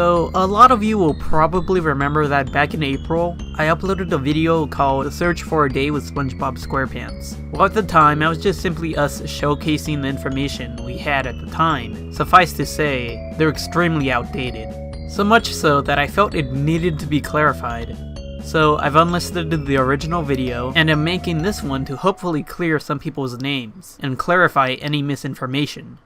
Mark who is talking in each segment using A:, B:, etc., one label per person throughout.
A: So, a lot of you will probably remember that back in April, I uploaded a video called Search for a Day with SpongeBob SquarePants. Well, at the time, it was just simply us showcasing the information we had at the time. Suffice to say, they're extremely outdated. So much so that I felt it needed to be clarified. So I've unlisted the original video, and am making this one to hopefully clear some people's names, and clarify any misinformation.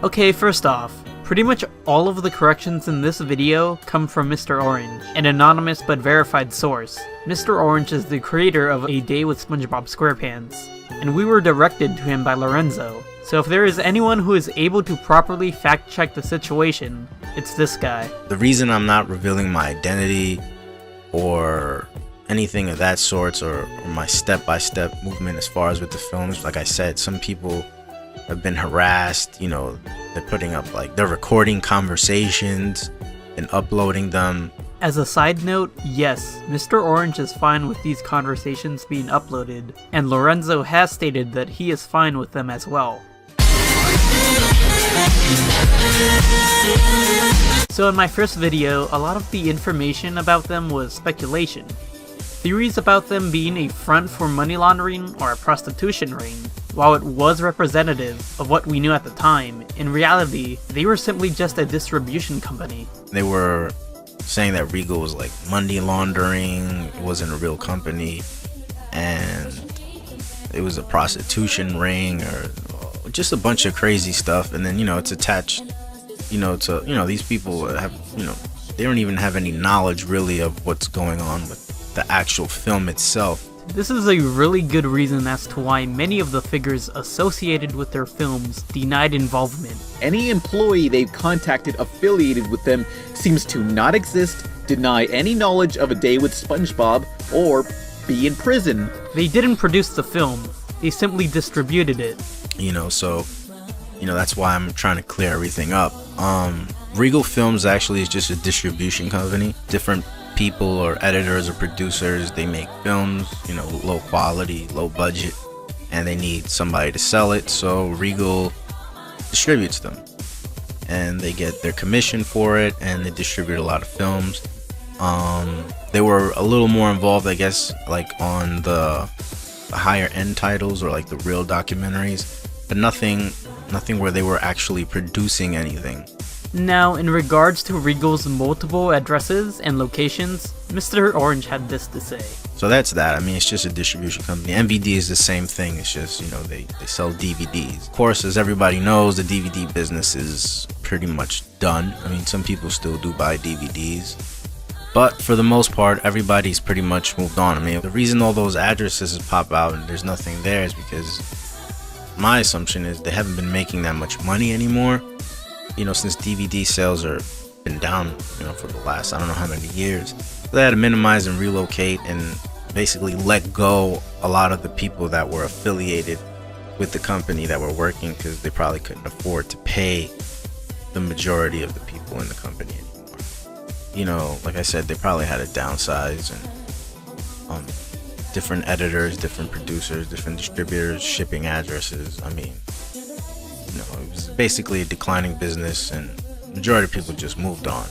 A: Okay, first off, pretty much all of the corrections in this video come from Mr. Orange, an anonymous but verified source. Mr. Orange is the creator of A Day with SpongeBob SquarePants, and we were directed to him by Lorenzo. So if there is anyone who is able to properly fact check the situation, it's this guy.
B: The reason I'm not revealing my identity or anything of that sort, or my step-by-step movement as far as with the films, like I said, some people have been harassed, you know, they're putting up, like, they're recording conversations and uploading them.
A: As a side note, yes, Mr. Orange is fine with these conversations being uploaded, and Lorenzo has stated that he is fine with them as well. So in my first video, a lot of the information about them was speculation. Theories about them being a front for money laundering or a prostitution ring. While it was representative of what we knew at the time, in reality, they were simply just a distribution company.
B: They were saying that Reagal was like money laundering, it wasn't a real company, and it was a prostitution ring, or just a bunch of crazy stuff. And then, you know, it's attached, you know, to, you know, these people have, you know, they don't even have any knowledge really of what's going on with the actual film itself.
A: This is a really good reason as to why many of the figures associated with their films denied involvement.
C: Any employee they've contacted affiliated with them seems to not exist, deny any knowledge of A Day with SpongeBob, or be in prison.
A: They didn't produce the film, they simply distributed it.
B: You know, so, you know, that's why I'm trying to clear everything up. Reagal Films actually is just a distribution company. Different people or editors or producers, they make films, you know, low quality, low budget, and they need somebody to sell it, so Reagal distributes them, and they get their commission for it, and they distribute a lot of films. They were a little more involved, I guess, like on the higher end titles or like the real documentaries, but nothing where they were actually producing anything.
A: Now, in regards to Regal's multiple addresses and locations, Mr. Orange had this to say.
B: So that's that. I mean, it's just a distribution company. MVD is the same thing. It's just, you know, they sell DVDs. Of course, as everybody knows, the DVD business is pretty much done. I mean, some people still do buy DVDs, but for the most part, everybody's pretty much moved on. I mean, the reason all those addresses pop out and there's nothing there is because my assumption is they haven't been making that much money anymore. You know, since DVD sales are been down, you know, for the last I don't know how many years. They had to minimize and relocate and basically let go a lot of the people that were affiliated with the company that were working, because they probably couldn't afford to pay the majority of the people in the company anymore. You know, like I said, they probably had to downsize, and different editors, different producers, different distributors, shipping addresses. I mean, you know, it was basically a declining business, and the majority of people just moved on.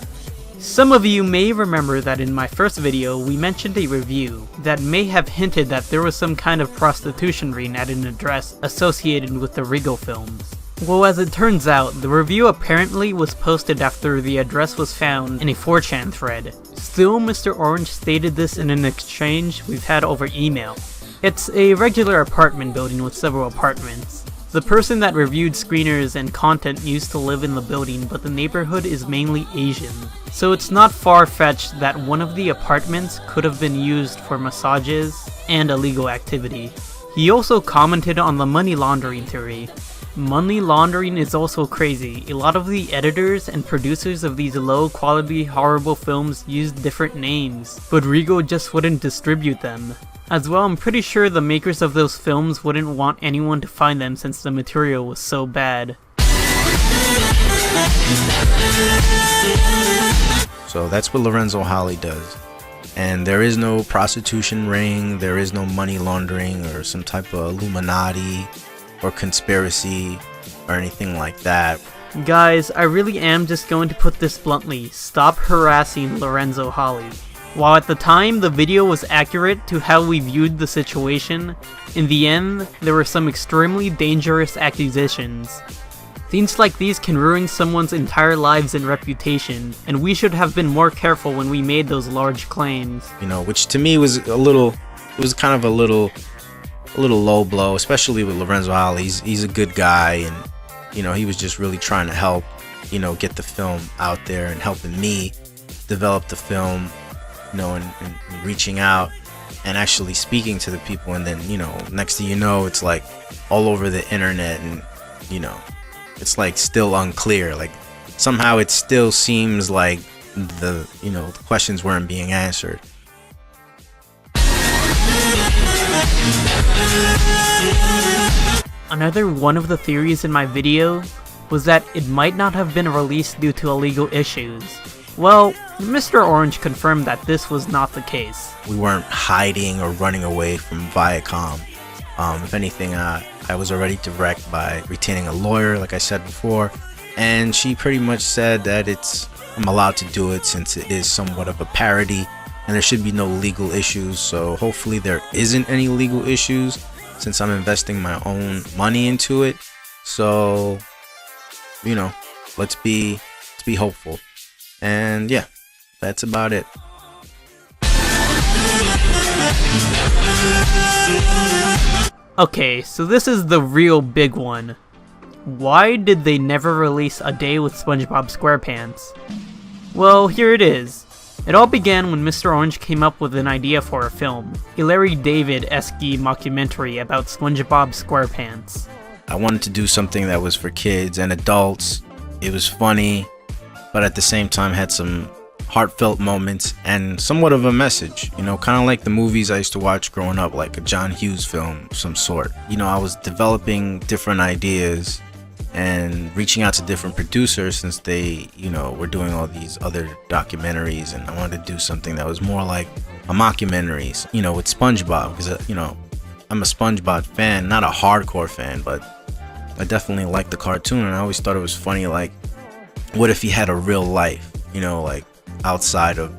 A: Some of you may remember that in my first video, we mentioned a review that may have hinted that there was some kind of prostitution ring at an address associated with the Reagal Films. Well, as it turns out, the review apparently was posted after the address was found in a 4chan thread. Still, Mr. Orange stated this in an exchange we've had over email. It's a regular apartment building with several apartments. The person that reviewed screeners and content used to live in the building, but the neighborhood is mainly Asian. So it's not far-fetched that one of the apartments could have been used for massages and illegal activity. He also commented on the money laundering theory. Money laundering is also crazy. A lot of the editors and producers of these low-quality, horrible films used different names, but Reagal just wouldn't distribute them. As well, I'm pretty sure the makers of those films wouldn't want anyone to find them since the material was so bad.
B: So that's what Lorenzo Holley does. And there is no prostitution ring, there is no money laundering or some type of Illuminati or conspiracy or anything like that.
A: Guys, I really am just going to put this bluntly, stop harassing Lorenzo Holley. While at the time the video was accurate to how we viewed the situation, in the end there were some extremely dangerous accusations. Things like these can ruin someone's entire lives and reputation, and we should have been more careful when we made those large claims.
B: You know, which to me was a little low blow, especially with Lorenzo Holley. He's a good guy, and you know, he was just really trying to help, you know, get the film out there and helping me develop the film, you know, and reaching out and actually speaking to the people. And then, you know, next thing you know, it's like all over the internet, and you know, it's like still unclear. Like somehow it still seems like the questions weren't being answered.
A: Another one of the theories in my video was that it might not have been released due to illegal issues. Well, Mr. Orange confirmed that this was not the case.
B: We weren't hiding or running away from Viacom. If anything, I was already direct by retaining a lawyer, like I said before, and she pretty much said that I'm allowed to do it since it is somewhat of a parody and there should be no legal issues. So hopefully there isn't any legal issues since I'm investing my own money into it. So, you know, let's be hopeful. And yeah, that's about it.
A: Okay, so this is the real big one. Why did they never release A Day with SpongeBob SquarePants? Well, here it is. It all began when Mr. Orange came up with an idea for a film, a Larry David-esque mockumentary about SpongeBob SquarePants.
B: I wanted to do something that was for kids and adults. It was funny, but at the same time had some heartfelt moments and somewhat of a message, you know, kind of like the movies I used to watch growing up, like a John Hughes film of some sort. You know, I was developing different ideas and reaching out to different producers since they, you know, were doing all these other documentaries, and I wanted to do something that was more like a mockumentary, you know, with SpongeBob, because, you know, I'm a SpongeBob fan, not a hardcore fan, but I definitely like the cartoon, and I always thought it was funny, like, what if he had a real life, you know, like outside of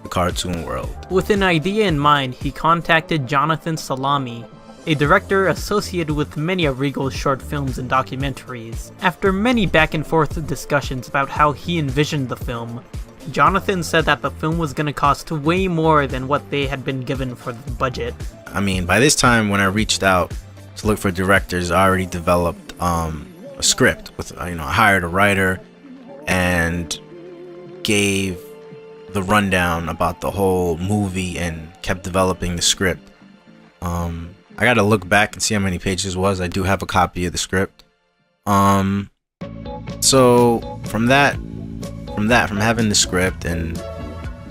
B: the cartoon world.
A: With an idea in mind, he contacted Jonathan Salami, a director associated with many of Regal's short films and documentaries. After many back and forth discussions about how he envisioned the film, Jonathan said that the film was going to cost way more than what they had been given for the budget.
B: I mean, by this time when I reached out to look for directors, I already developed a script with, you know, I hired a writer and gave the rundown about the whole movie and kept developing the script. I gotta look back and see how many pages it was. I do have a copy of the script. So from having the script and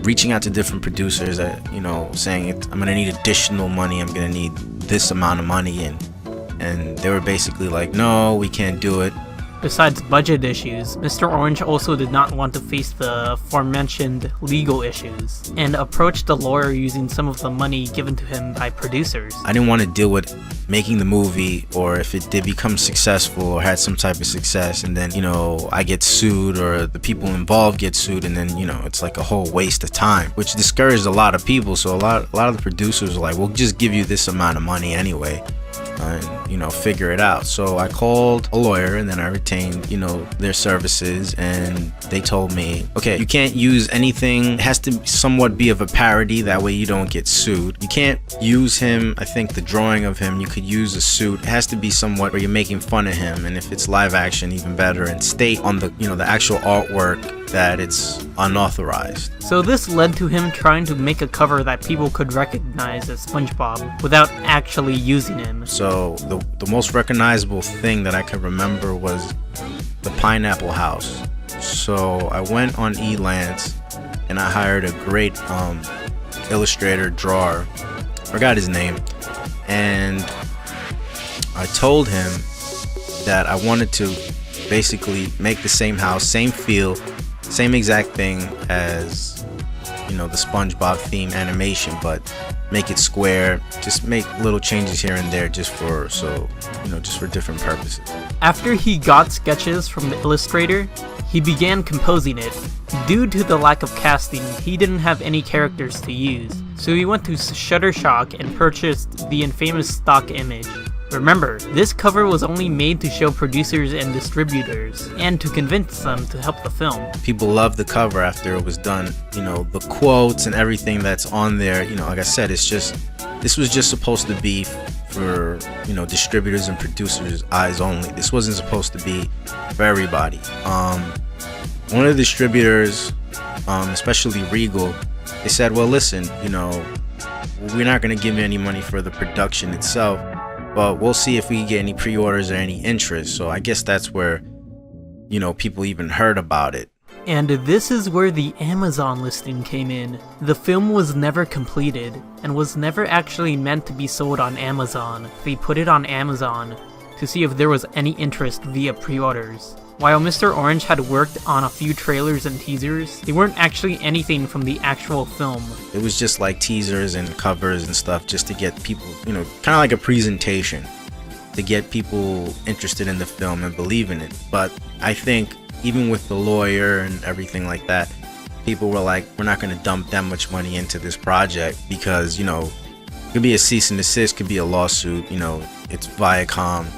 B: reaching out to different producers, you know, saying I'm gonna need additional money, I'm gonna need this amount of money, and they were basically like, no, we can't do it.
A: Besides budget issues, Mr. Orange also did not want to face the aforementioned legal issues, and approached the lawyer using some of the money given to him by producers.
B: I didn't want to deal with making the movie, or if it did become successful or had some type of success, and then, you know, I get sued or the people involved get sued, and then, you know, it's like a whole waste of time, which discouraged a lot of people. So a lot of the producers were like, we'll just give you this amount of money anyway, and, you know, figure it out. So I called a lawyer, and then I retained, you know, their services, and they told me, okay, you can't use anything, it has to somewhat be of a parody, that way you don't get sued. You can't use him, I think the drawing of him, you could use a suit, it has to be somewhat where you're making fun of him, and if it's live action, even better, and state on the, you know, the actual artwork that it's unauthorized.
A: So this led to him trying to make a cover that people could recognize as SpongeBob without actually using him.
B: So the most recognizable thing that I could remember was the Pineapple House. So I went on Elance and I hired a great illustrator, drawer, forgot his name, and I told him that I wanted to basically make the same house, same feel, same exact thing as, you know, the SpongeBob theme animation, but make it square, just make little changes here and there just for different purposes.
A: After he got sketches from the illustrator, he began composing it. Due to the lack of casting, he didn't have any characters to use, so he went to Shutterstock and purchased the infamous stock image. Remember, this cover was only made to show producers and distributors, and to convince them to help the film.
B: People loved the cover after it was done. The quotes and everything that's on there, like I said, this was just supposed to be for, distributors and producers' eyes only. This wasn't supposed to be for everybody. One of the distributors, especially Reagal, they said, well, listen, we're not going to give you any money for the production itself, but we'll see if we get any pre-orders or any interest. So I guess that's where, people even heard about it.
A: And this is where the Amazon listing came in. The film was never completed, and was never actually meant to be sold on Amazon. They put it on Amazon to see if there was any interest via pre-orders. While Mr. Orange had worked on a few trailers and teasers, they weren't actually anything from the actual film.
B: It was just like teasers and covers and stuff just to get people, kind of like a presentation to get people interested in the film and believe in it. But I think even with the lawyer and everything like that, people were like, we're not going to dump that much money into this project because, it could be a cease and desist, could be a lawsuit, it's Viacom.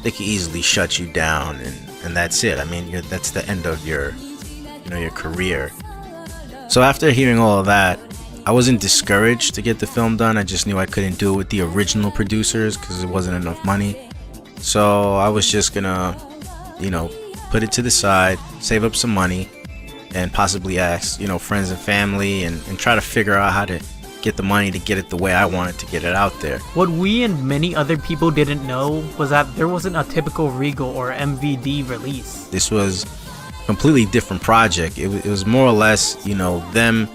B: They could easily shut you down and that's it. I mean, that's the end of your career. So after hearing all of that, I wasn't discouraged to get the film done. I just knew I couldn't do it with the original producers because it wasn't enough money. So I was just gonna, put it to the side, save up some money, and possibly ask, friends and family and try to figure out how to get the money to get it the way I wanted to get it out there.
A: What we and many other people didn't know was that there wasn't a typical Reagal or MVD release.
B: This was a completely different project. It was more or less, them,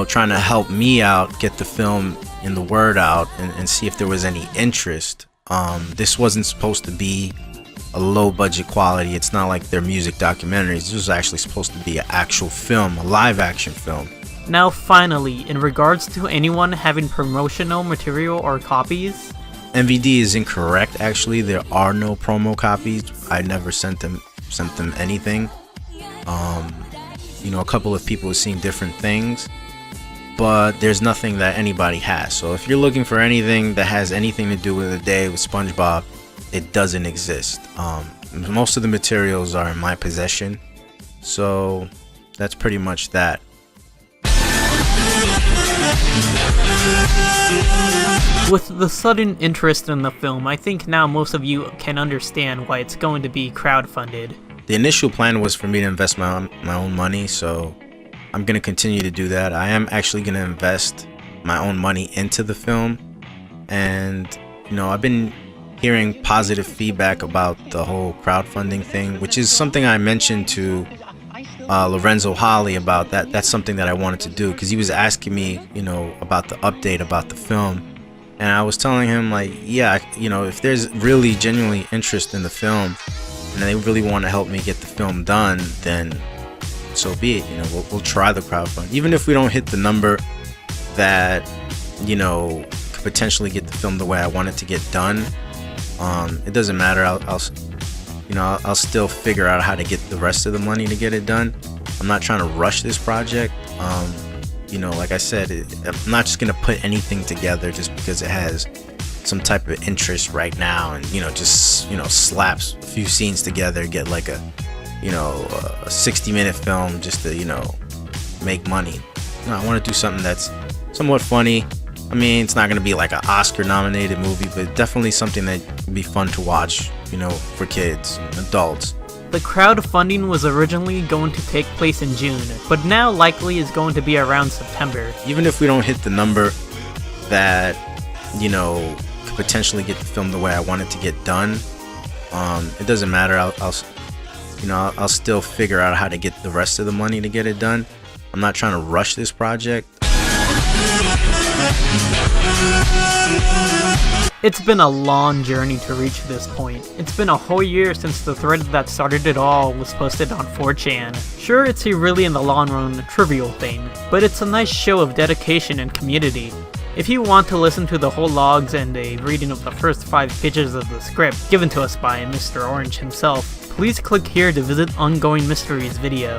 B: trying to help me out, get the film and the word out and see if there was any interest. This wasn't supposed to be a low budget quality. It's not like their music documentaries. This was actually supposed to be an actual film, a live action film.
A: Now finally, in regards to anyone having promotional material or copies,
B: MVD is incorrect. Actually, there are no promo copies. I never sent them anything. A couple of people have seen different things, but there's nothing that anybody has. So if you're looking for anything that has anything to do with a day with SpongeBob, it doesn't exist. Most of the materials are in my possession, so that's pretty much that.
A: With the sudden interest in the film, I think now most of you can understand why it's going to be crowdfunded.
B: The initial plan was for me to invest my own money, so I'm going to continue to do that. I am actually going to invest my own money into the film, and I've been hearing positive feedback about the whole crowdfunding thing, which is something I mentioned to Lorenzo Holley about. That's something that I wanted to do because he was asking me, about the update about the film, and I was telling him if there's really genuinely interest in the film and they really want to help me get the film done, then so be it. We'll try the crowdfunding, even if we don't hit the number that could potentially get the film the way I want it to get done. It doesn't matter. I'll still figure out how to get the rest of the money to get it done. I'm not trying to rush this project. Like I said, I'm not just gonna put anything together just because it has some type of interest right now, and just slaps a few scenes together, get like a 60-minute film just to make money. No, I want to do something that's somewhat funny. I mean, it's not gonna be like an Oscar-nominated movie, but definitely something that would be fun to watch, for kids and adults.
A: The crowdfunding was originally going to take place in June, but now likely is going to be around September.
B: Even if we don't hit the number that, could potentially get the film the way I want it to get done, it doesn't matter. I'll still figure out how to get the rest of the money to get it done. I'm not trying to rush this project.
A: It's been a long journey to reach this point. It's been a whole year since the thread that started it all was posted on 4chan. Sure, it's a really in the long run trivial thing, but it's a nice show of dedication and community. If you want to listen to the whole logs and a reading of the first 5 pages of the script given to us by Mr. Orange himself, please click here to visit Ongoing Mysteries video.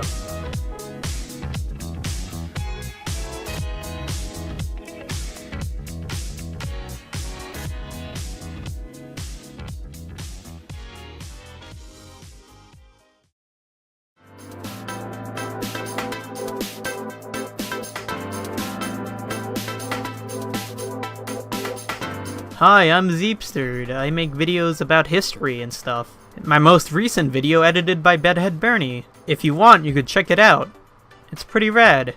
A: Hi, I'm Zeepsterd. I make videos about history and stuff. My most recent video edited by Bedhead Bernie. If you want, you could check it out. It's pretty rad.